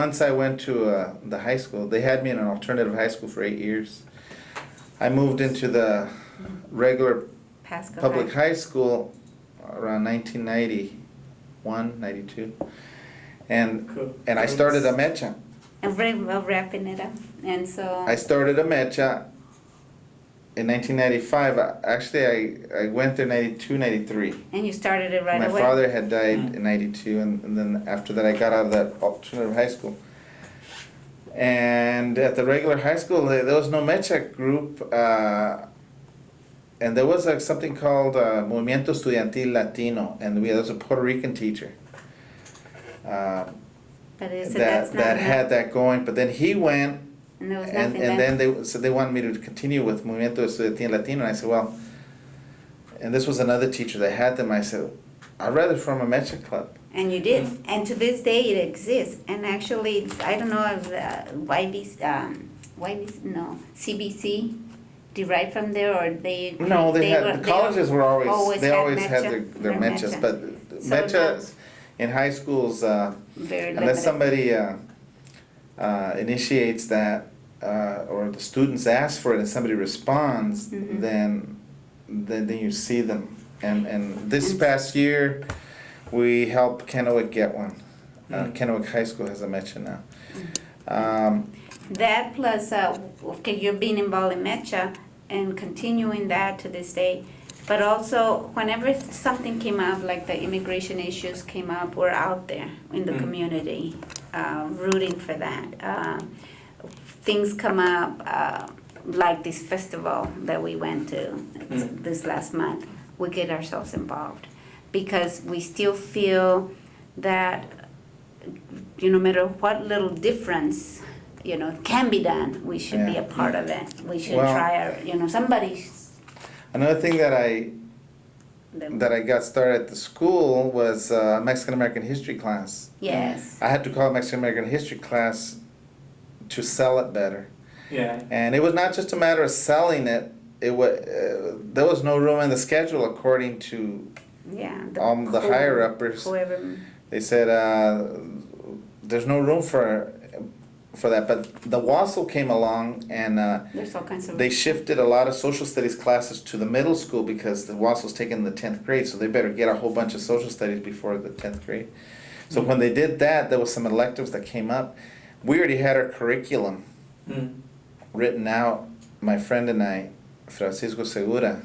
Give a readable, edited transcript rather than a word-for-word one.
Once I went to the high school, they had me in an alternative high school for 8 years. I moved into the regular Pasco public High. high school around 1991, 92. And I started a MEChA. And we're wrapping it up. And so. I started a MEChA in 1995. Actually, I went there 92, 93. And you started it right My away. father had died in 92, and then after that I got out of that alternative high school. And at the regular high school, there was no MEChA group, and there was something called Movimiento Estudiantil Latino, and there was a Puerto Rican teacher But that had that going. But then he went, and there was and nothing then they wanted me to continue with Movimiento Estudiantil Latino, and I said, well, and this was another teacher that had them. I said, I'd rather form a MEChA club. And you did. And to this day it exists. And actually, I don't know if CBC derived from there, or they. No, the colleges were always had their MEChAs, but So MEChAs in high schools, very unless somebody initiates that, or the students ask for it and somebody responds, Mhm. then you see them. And this past year, we helped Kennewick get one. Kennewick High School has a MEChA now. That plus, okay, you're being involved in MEChA and continuing that to this day. But also, whenever something came up, like the immigration issues came up, we're out there in the community, rooting for that. Things come up, like this festival that we went to this last month. We get ourselves involved because we still feel that, no matter what little difference, can be done, we should be a part of it. We should try somebody's. Another thing that I got started at the school was Mexican American history class. Yes. I had to call it Mexican American history class to sell it better. Yeah. And it was not just a matter of selling it. It was there was no room in the schedule according to the higher uppers. Whoever. They said there's no room for that. But the WASL came along, and There's all kinds of. they shifted a lot of social studies classes to the middle school because the WASL's taking the 10th grade, so they better get a whole bunch of social studies before the 10th grade. So when they did that, there was some electives that came up. We already had our curriculum written out, my friend and I, Francisco Segura,